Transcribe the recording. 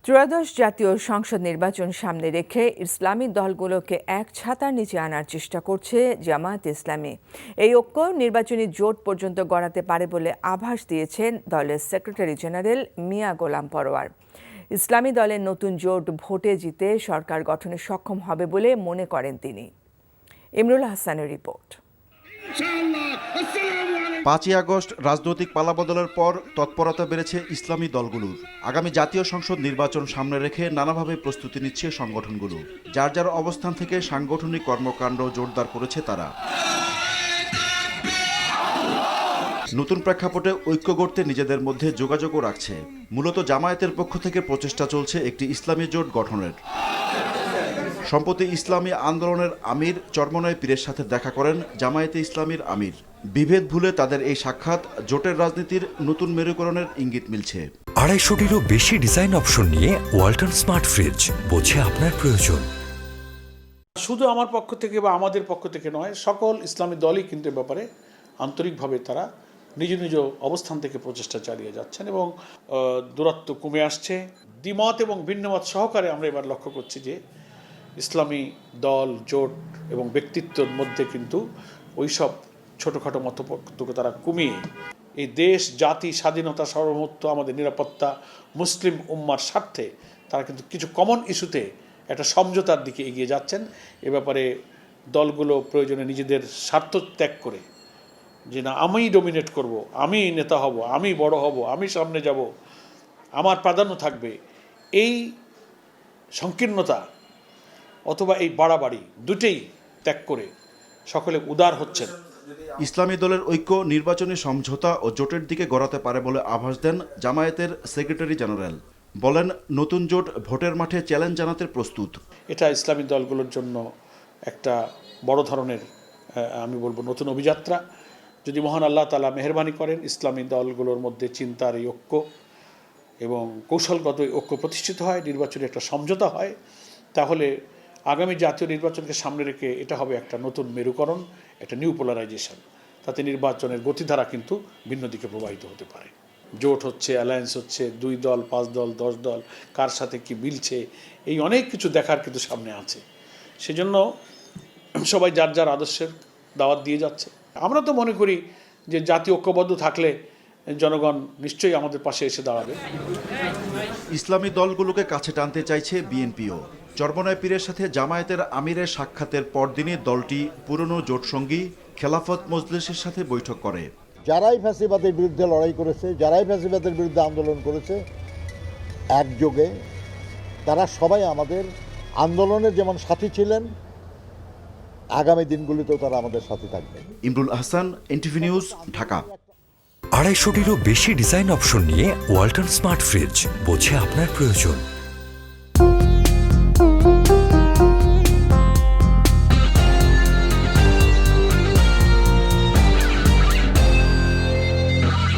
ত্রয়োদশ জাতীয় সংসদ নির্বাচন সামনে রেখে ইসলামী দলগুলোকে এক ছাতার নিচে আনার চেষ্টা করছে জামায়াতে ইসলামী। এই ঐক্য নির্বাচনী জোট পর্যন্ত গড়াতে পারে বলে আভাস দিয়েছেন দলের সেক্রেটারি জেনারেল মিয়া গোলাম পরোয়ার। ইসলামী দলের নতুন জোট ভোটে জিতে সরকার গঠনে সক্ষম হবে বলে মনে করেন তিনি। ইমরুল হাসানের রিপোর্ট। 5ই আগস্ট রাজনৈতিক পালাবদলের পর তৎপরতা বেড়েছে ইসলামী দলগুলোর। আগামী জাতীয় সংসদ নির্বাচন সামনে রেখে নানাভাবে প্রস্তুতি নিচ্ছে সংগঠনগুলো। যার যার অবস্থান থেকে সাংগঠনিক কর্মকাণ্ড জোরদার করেছে তারা। নতুন প্রেক্ষাপটে ঐক্য গড়তে নিজেদের মধ্যে যোগাযোগও রাখছে। মূলত জামায়াতের পক্ষ থেকে প্রচেষ্টা চলছে একটি ইসলামী জোট গঠনের। সম্প্রতি ইসলামী আন্দোলনের আমির চরমনাই পীরের সাথে দেখা করেন জামায়াতে ইসলামীর আমির। বিভেদ ভুলে তাদের এই সাক্ষাৎ জোটের রাজনীতির নতুন মেরুকরণের ইঙ্গিত মিলছে। 250-টিরও বেশি ডিজাইন অপশন নিয়ে ওয়ালটন স্মার্ট ফ্রিজ, বোঝে আপনার প্রয়োজন। শুধু আমার পক্ষ থেকে বা আমাদের পক্ষ থেকে নয়, সকল ইসলামী দলই কিন্তু এ ব্যাপারে আন্তরিকভাবে তারা নিজ নিজ অবস্থান থেকে প্রচেষ্টা চালিয়ে যাচ্ছেন এবং দূরত্ব কমে আসছে। দ্বিমত এবং ভিন্নমত সহকারে আমরা এবার লক্ষ্য করছি যে ইসলামী দল জোট এবং ব্যক্তিত্বের মধ্যে কিন্তু ওইসব ছোটোখাটো মতপার্থক্য তারা কমিয়ে এই দেশ জাতি স্বাধীনতা সার্বভৌমত্ব আমাদের নিরাপত্তা মুসলিম উম্মার স্বার্থে তারা কিন্তু কিছু কমন ইস্যুতে একটা সমঝোতার দিকে এগিয়ে যাচ্ছেন। এ ব্যাপারে দলগুলো প্রয়োজনে নিজেদের স্বার্থ ত্যাগ করে যে না আমিই ডমিনেট করব, আমি নেতা হব, আমি বড় হব, আমি সামনে যাব, আমার প্রাধান্য থাকবে, এই সংকীর্ণতা অথবা এই বাড়াবাড়ি দুটেই ত্যাগ করে সকলে উদার হচ্ছেন। ইসলামী দলের ঐক্য নির্বাচনী সমঝোতা ও জোটের দিকে গড়াতে পারে বলে আভাস দেন জামায়াতের সেক্রেটারি জেনারেল। বলেন, নতুন জোট ভোটের মাঠে চ্যালেঞ্জ জানাতে প্রস্তুত। এটা ইসলামী দলগুলোর জন্য একটা বড় ধরনের আমি বলবো নতুন অভিযাত্রা। যদি মহান আল্লাহ তাআলা মেহেরবানি করেন ইসলামী দলগুলোর মধ্যে চিন্তার এই ঐক্য এবং কৌশলগত ঐক্য প্রতিষ্ঠিত হয়, নির্বাচনে একটা সমঝোতা হয়, তাহলে আগামী জাতীয় নির্বাচনকে সামনে রেখে এটা হবে একটা নতুন মেরুকরণ, একটা নিউ পোলারাইজেশন। তাতে নির্বাচনের গতিধারা কিন্তু ভিন্ন দিকে প্রবাহিত হতে পারে। জোট হচ্ছে, অ্যালায়েন্স হচ্ছে, 2 দল 5 দল 10 দল কার সাথে কি মিলছে, এই অনেক কিছু দেখার কিন্তু সামনে আছে। সেজন্য সবাই যার যার আদর্শের দাওয়াত দিয়ে যাচ্ছে। আমরা তো মনে করি যে জাতীয় ঐক্যবদ্ধ থাকলে জনগণ নিশ্চয়ই আমাদের পাশে এসে দাঁড়াবে। ইসলামী দলগুলোকে কাছে টানতে চাইছে বিএনপিও। চরমনাই পীরের সাথে জামায়াতের আমিরের সাক্ষাতের পরদিনই দলটি পুরনো জোটসঙ্গী খেলাফত মজলিসের সাথে বৈঠক করে। যারাই ফ্যাসিবাদের বিরুদ্ধে লড়াই করেছে, যারাই ফ্যাসিবাদের বিরুদ্ধে আন্দোলন করেছে একযোগে, তারা সবাই আমাদের আন্দোলনের যেমন সাথী ছিলেন, আগামী দিনগুলিতেও তারা আমাদের সাথে থাকবে। Imrul Hasan, NTV news, Dhaka. 250-টিরও বেশি ডিজাইন অপশন নিয়ে ওয়ালটন স্মার্ট ফ্রিজ, বোঝে আপনার প্রয়োজন।